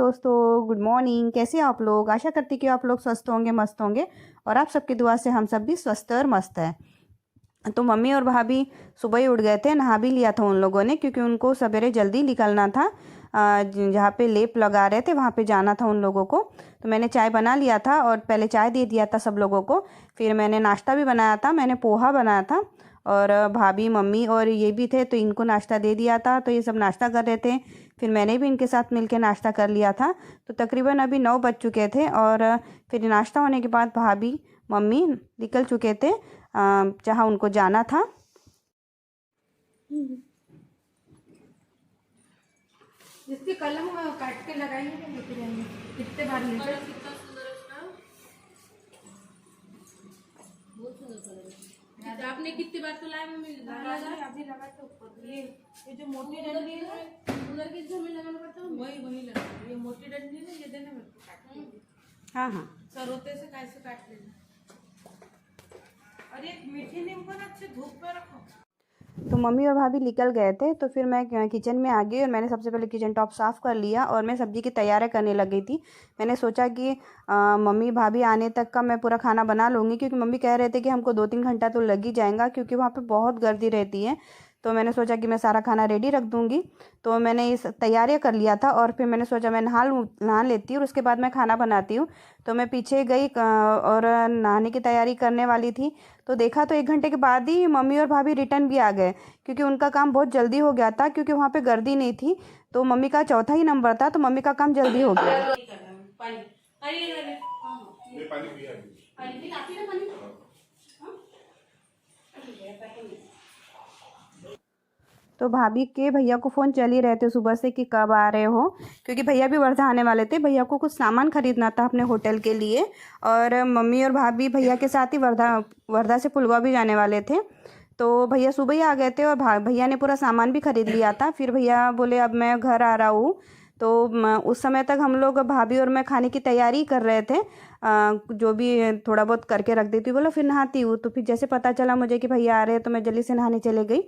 दोस्तों, good morning. कैसे हैं आप लोग? आशा करती कि आप लोग स्वस्थ होंगे, मस्त होंगे और आप सबकी दुआ से हम सब भी स्वस्थ और मस्त हैं। तो मम्मी और भाभी सुबह ही उठ गए थे, नहा भी लिया था उन लोगों ने क्योंकि उनको सवेरे जल्दी निकलना था। जहाँ पे लेप लगा रहे थे वहाँ पे जाना था उन लोगों को। तो मैंने चाय बना लिया था और पहले चाय दे दिया था सब लोगों को। फिर मैंने नाश्ता भी बनाया था, मैंने पोहा बनाया था और भाभी मम्मी और ये भी थे तो इनको नाश्ता दे दिया था। तो ये सब नाश्ता कर रहे थे, फिर मैंने भी इनके साथ मिलके नाश्ता कर लिया था। तो तकरीबन अभी 9 बज चुके थे और फिर नाश्ता होने के बाद भाभी मम्मी निकल चुके थे जहाँ उनको जाना था। जिसके कलम काट के लगाएंगे तो लेते जाएंगे। कितने बार लेते हैं? कितना सुंदर है उसका, बहुत सुंदर कलर है। आपने कितनी बार तो लाया मम्मी? अभी लगा तो ऊपर ये जो मोटी डंडी है उधर की जो हमें लगाना पड़ता है वही लगा। ये मोटी डंडी है ये देना मेरे को काट के। हाँ सरोते से कैसे काट लेना। और एक मीठी नीम को ना अच्छे धूप पे रखो। तो मम्मी और भाभी निकल गए थे तो फिर मैं किचन में आ गई और मैंने सबसे पहले किचन टॉप साफ़ कर लिया और मैं सब्ज़ी की तैयारी करने लग गई थी। मैंने सोचा कि मम्मी भाभी आने तक का मैं पूरा खाना बना लूँगी क्योंकि मम्मी कह रहे थे कि हमको 2-3 घंटा तो लग ही जाएगा क्योंकि वहाँ पे बहुत गर्दी रहती है। तो मैंने सोचा कि मैं सारा खाना रेडी रख दूँगी। तो मैंने इस तैयारी कर लिया था और फिर मैंने सोचा मैं नहा लेती हूँ और उसके बाद मैं खाना बनाती हूँ। तो मैं पीछे गई और नहाने की तैयारी करने वाली थी तो देखा तो 1 घंटे के बाद ही मम्मी और भाभी रिटर्न भी आ गए क्योंकि उनका काम बहुत जल्दी हो गया था क्योंकि वहाँ पे गर्दी नहीं थी। तो मम्मी का चौथा ही नंबर था तो मम्मी का काम जल्दी हो गया। तो भाभी के भैया को फ़ोन चल ही रहे थे सुबह से कि कब आ रहे हो, क्योंकि भैया भी वर्धा आने वाले थे। भैया को कुछ सामान खरीदना था अपने होटल के लिए और मम्मी और भाभी भैया के साथ ही वर्धा से पुलवा भी जाने वाले थे। तो भैया सुबह ही आ गए थे और भैया ने पूरा सामान भी खरीद लिया था। फिर भैया बोले अब मैं घर आ रहा हूँ। तो उस समय तक हम लोग भाभी और मैं खाने की तैयारी कर रहे थे। जो भी थोड़ा बहुत करके रख देती हूँ, बोलो फिर नहाती हूँ। तो फिर जैसे पता चला मुझे कि भैया आ रहे हैं तो मैं जल्दी से नहाने चले गई।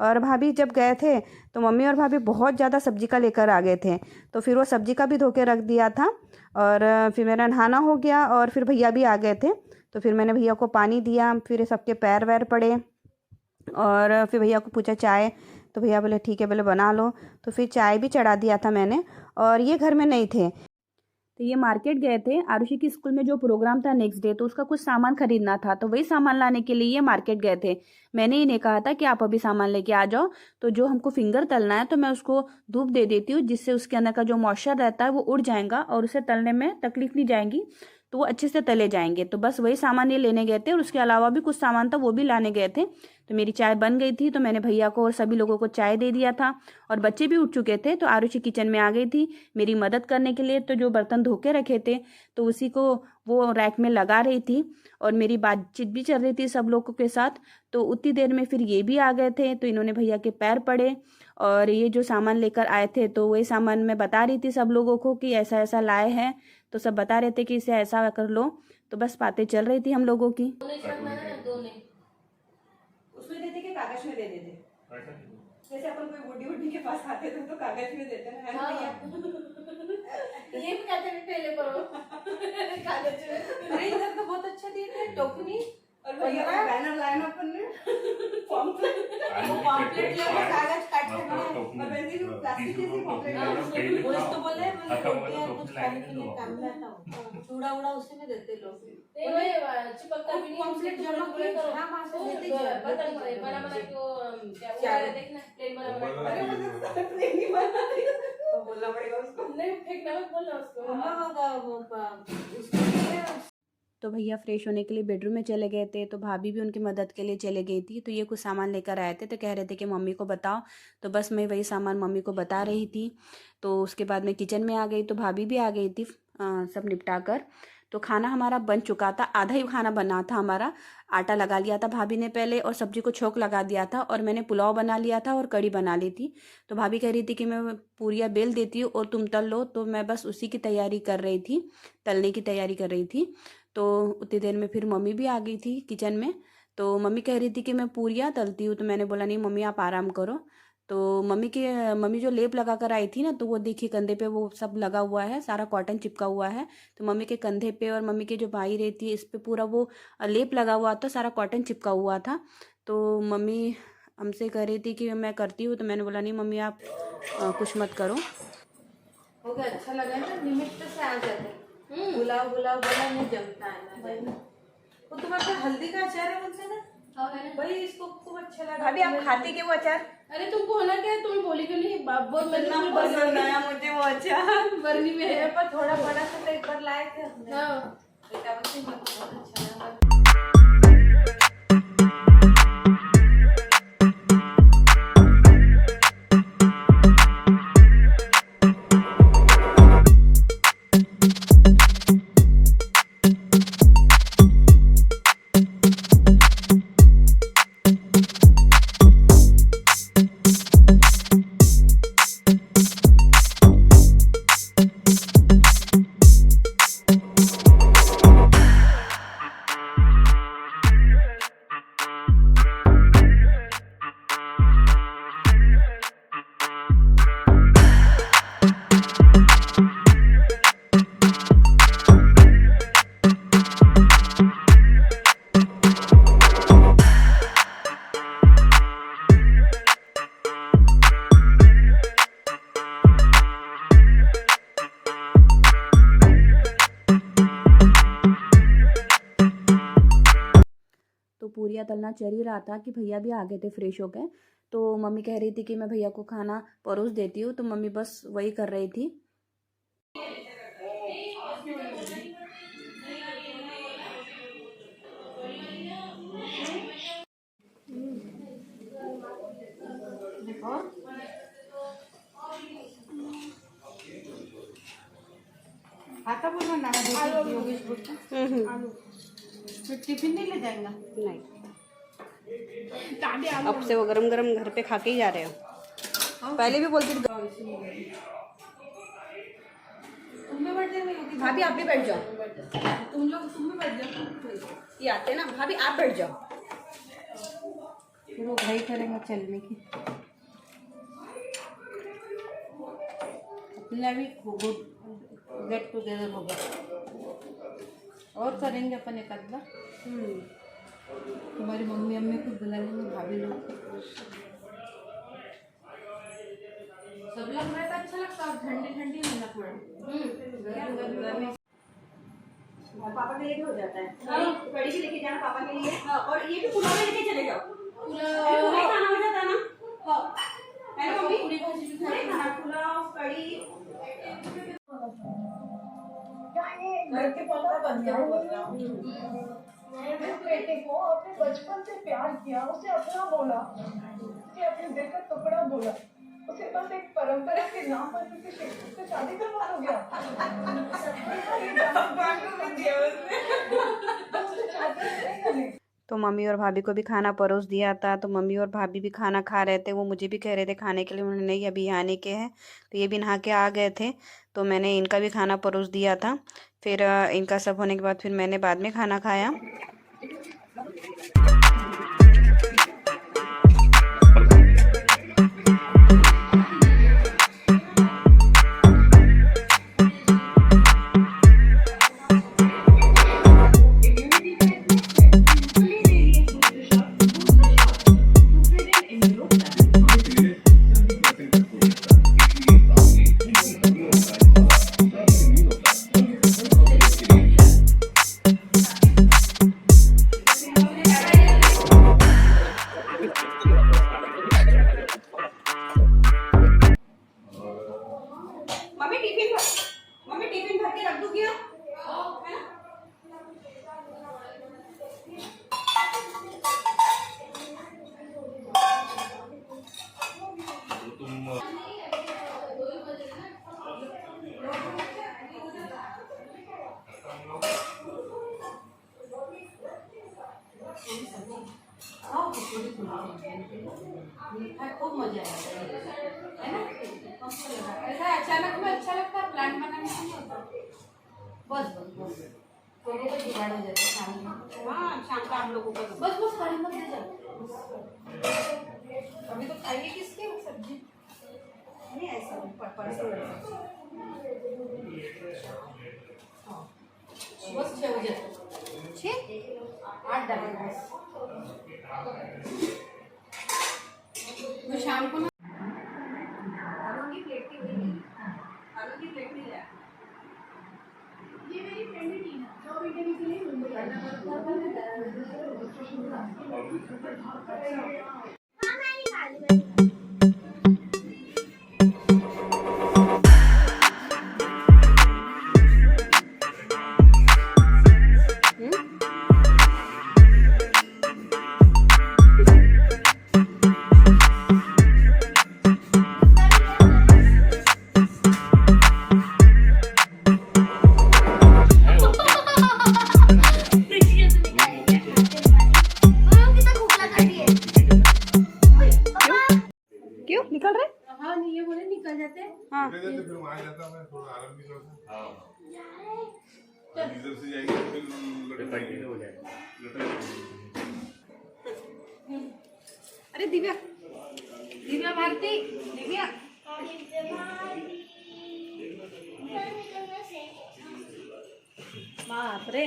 और भाभी जब गए थे तो मम्मी और भाभी बहुत ज़्यादा सब्जी का लेकर आ गए थे तो फिर वो सब्जी का भी धो के रख दिया था। और फिर मेरा नहाना हो गया और फिर भैया भी आ गए थे तो फिर मैंने भैया को पानी दिया, फिर सबके पैर वैर पड़े और फिर भैया को पूछा चाय, तो भैया बोले ठीक है, बोले बना लो। तो फिर चाय भी चढ़ा दिया था मैंने। और ये घर में नहीं थे तो ये मार्केट गए थे, आरुषि की स्कूल में जो प्रोग्राम था नेक्स्ट डे तो उसका कुछ सामान खरीदना था तो वही सामान लाने के लिए ये मार्केट गए थे। मैंने इन्हें कहा था कि आप अभी सामान लेके आ जाओ। तो जो हमको फिंगर तलना है तो मैं उसको धूप दे देती हूँ जिससे उसके अंदर का जो मॉइस्चर रहता है वो उड़ जाएगा और उसे तलने में तकलीफ नहीं जाएगी, तो वो अच्छे से तले जाएंगे। तो बस वही सामान ये लेने गए थे और उसके अलावा भी कुछ सामान था वो भी लाने गए थे। तो मेरी चाय बन गई थी तो मैंने भैया को और सभी लोगों को चाय दे दिया था और बच्चे भी उठ चुके थे तो आरुषि किचन में आ गई थी मेरी मदद करने के लिए। तो जो बर्तन धो के रखे थे तो उसी को वो रैक में लगा रही थी और मेरी बातचीत भी चल रही थी सब लोगों के साथ। तो उतनी देर में फिर ये भी आ गए थे तो इन्होंने भैया के पैर पड़े और ये जो सामान लेकर आए थे तो वही सामान मैं बता रही थी सब लोगों को कि ऐसा ऐसा लाए हैं। तो सब बता रहे थे कि इसे ऐसा कर लो। तो बस बातें चल रही थी हम लोगों की। उसमें देते कि कागज में दे देते, जैसे अपन कोई बुढ़ी बुढ़ी के पास आते थे तो कागज में देते हैं। ये भी कहते हैं पहले करो कागज में। अरे इधर तो बहुत अच्छा दिए थे टोकनी और भैया बैनर लाया ना अपन ने पॉम्पलेट लेके कागज काट के और वैसे भी प्लास्टिक जैसी पॉम्पलेट वो इसको बोले मैं कुछ खाने के लिए काम लाता हूं, चूड़ा उड़ा उसी में देते लोग। ये चिपकता भी नहीं पॉम्पलेट जमा करे करो हां से देते पता नहीं बना बना के क्या देखना प्लेन बना प्लेन नहीं बना तो बोलना पड़ेगा उसको, नहीं फेंकना मत बोलना उसको। तो भैया फ्रेश होने के लिए बेडरूम में चले गए थे तो भाभी भी उनकी मदद के लिए चले गई थी। तो ये कुछ सामान लेकर आए थे तो कह रहे थे कि मम्मी को बताओ। तो बस मैं वही सामान मम्मी को बता रही थी। तो उसके बाद मैं किचन में आ गई तो भाभी भी आ गई थी सब निपटा कर। तो खाना हमारा बन चुका था, आधा ही खाना बना था हमारा। आटा लगा लिया था भाभी ने पहले और सब्जी को छोंक लगा दिया था और मैंने पुलाव बना लिया था और कड़ी बना ली थी। तो भाभी कह रही थी कि मैं पूरियाँ बेल देती हूँ और तुम तल लो, तो मैं बस उसी की तैयारी कर रही थी, तलने की तैयारी कर रही थी। तो उतनी देर में फिर मम्मी भी आ गई थी किचन में। तो मम्मी कह रही थी कि मैं पूरियाँ तलती हूँ तो मैंने बोला नहीं मम्मी आप आराम करो। तो मम्मी जो लेप लगा कर आई थी ना, तो वो देखिए कंधे पे वो सब लगा हुआ है, सारा कॉटन चिपका हुआ है। तो मम्मी के कंधे पे और मम्मी की जो बाई रहती है इस पे पूरा वो लेप लगा हुआ था, सारा कॉटन चिपका हुआ था। तो मम्मी हमसे कह रही थी कि मैं करती हूँ, तो मैंने बोला नहीं मम्मी आप कुछ मत करो। हो गया, अच्छा लगा ना, निमित्त से आ जाते। बुलाओ बुलाओ बुलाओ नहीं जमता है ना। वो तुम्हारे हल्दी का अचार है बोलते ना, भाई इसको खूब अच्छा लगा। भाभी आप खाते के वो अचार? अरे तुमको होना क्या है, तुम्हें बोली क्यों नहीं? बहुत पसंद आया मुझे वो अचार। बर्नी में है पर थोड़ा बड़ा सा, तो एक बार लाए थे अपने। हाँ बेटा मुझे बहुत अच्छा लगा। तो पूरियाँ तलना चल ही रहा था कि भैया भी आ गए थे फ्रेश होकर। तो मम्मी कह रही थी कि मैं भैया को खाना परोस देती हूँ, तो मम्मी बस वही कर रही थी। आता बोलना ना, योगेश बोलता आलू। फिर टिफिन नहीं ले जाएगा? नहीं, अब से वो गरम गरम घर पे खा के ही जा रहे हो। पहले भी बोलती थी। तुम भी बैठ जाओ, भाभी आप भी बैठ जाओ। तुम भी बैठ जाओ। ये आते ना, भाभी आप बैठ जाओ। फिर वो भाई करेंगे चलने की। अपना भी गेट टुगेदर होगा और करेंगे अपन एक आध बार। तुम्हारी मम्मी अम्मी को बुला लेंगे, भाभी लोग सब लोग रहता अच्छा लगता है। ठंडी ठंडी नहीं ना थोड़ा पापा के लिए भी हो जाता है। कड़ी भी लेके जाना पापा के लिए। और ये भी पुलाव में लेके चले जाओ। पुलाव खाना हो जाता है ना। है ना मम्मी? पूरी भाजी भी खाना, पुलाव कड़ी। घर के पापा बन गया मेरे बेटे को आपने बचपन से प्यार किया, उसे अपना बोला, उसे अपने दिल का टुकड़ा बोला, उसे बस एक परंपरा के नाम पर किसी शिक्षक से शादी करवा हो गया। तो मम्मी और भाभी को भी खाना परोस दिया था। तो मम्मी और भाभी भी खाना खा रहे थे। वो मुझे भी कह रहे थे खाने के लिए, उन्होंने नहीं अभी आने के हैं। तो ये भी नहा के आ गए थे, तो मैंने इनका भी खाना परोस दिया था। फिर इनका सब होने के बाद फिर मैंने बाद में खाना खाया। मम्मी टिफिन भर के रख दूँ क्या? है ना? खूब मजा आया है ना। ऐसा अचानक में अच्छा लगता है, प्लान बनाने में नहीं होता। बस बस बस थोड़े तो जुगाड़ हो जाता है शाम में। हाँ शाम का आप लोगों का बस बस खाली मत दे जाओ। अभी तो खाइए किसके सब्जी। परसों बस 6 बजे 8 डाले बस। तो शाम को ना आलू की प्लेट की ले आया। ये मेरी फ्रेंड है टीना, जो इंटरव्यू के लिए मुंबई आई क्यों निकल रहे? हाँ नहीं ये बोले निकल जाते। हाँ फिर वहाँ जाता मैं थोड़ा आराम भी करता। इधर से जाएंगे फिर लटक हो जाएगा। अरे दिव्या भारती दिव्या बाप रे।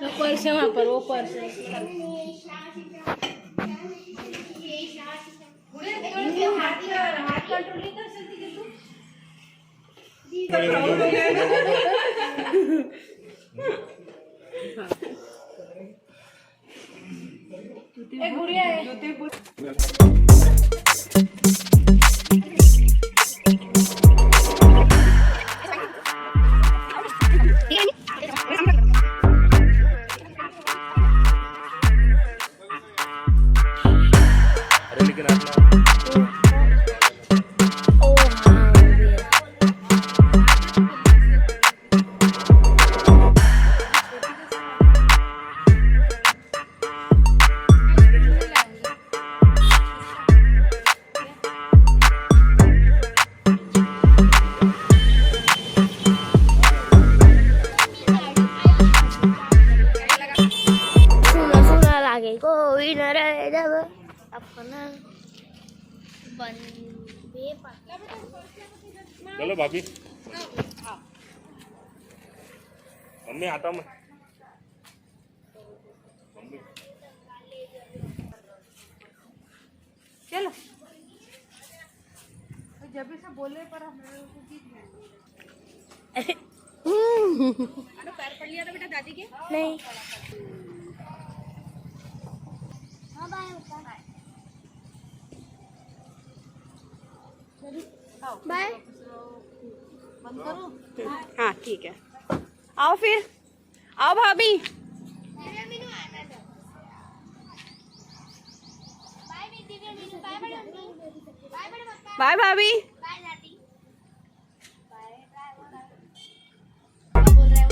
तो पर्स है वहाँ पर, वो पर्स है। हाथ कंट्रोल नहीं कर सकती क्या तू? एक गुड़िया है। अरे लेकिन सुना लागे कोई न रहे जब अपना बंदे चलो भाभी मम्मी आता हूँ मैं। चलो जब भी सब बोले पर हम लोगों को पैर पड़ लिया था बेटा दादी के। नहीं बाय बंद करो। हाँ ठीक है आओ फिर आओ भाभी। बाय भाभी। बोल रहे हो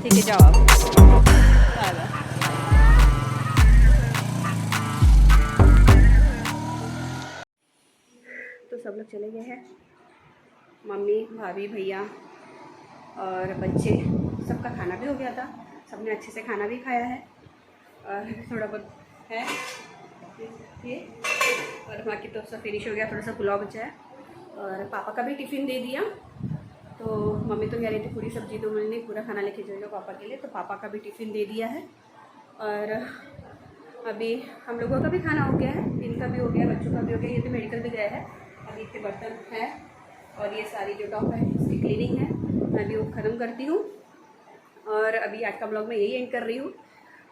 ठीक है जाओ आप। Bye bye. तो सब लोग चले गए हैं, मम्मी भाभी भैया और बच्चे, सबका खाना भी हो गया था, सबने अच्छे से खाना भी खाया है और थोड़ा बहुत है ये और बाकी तो सब फिनिश हो गया, थोड़ा सा पुलाव बचा है और पापा का भी टिफ़िन दे दिया। तो मम्मी तो कह रही थी पूरी सब्जी तो मैंने पूरा खाना लेके जाएगा पापा के लिए, तो पापा का भी टिफ़िन दे दिया है और अभी हम लोगों का भी खाना हो गया है, इनका भी हो गया, बच्चों का भी हो गया, ये तो मेडिकल भी गया है। अभी इतने बर्तन है और ये सारी जो टॉप है इसकी क्लीनिंग है, मैं भी वो ख़त्म करती हूँ और अभी आज का ब्लॉग मैं यही एंड कर रही हूँ।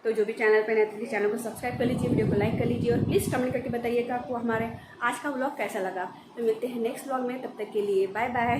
तो जो भी चैनल पर नए थे चैनल को सब्सक्राइब कर लीजिए, वीडियो को लाइक कर लीजिए और प्लीज़ कमेंट करके बताइएगा आपको हमारे आज का ब्लॉग कैसा लगा। तो मिलते हैं नेक्स्ट ब्लॉग में, तब तक के लिए बाय बाय।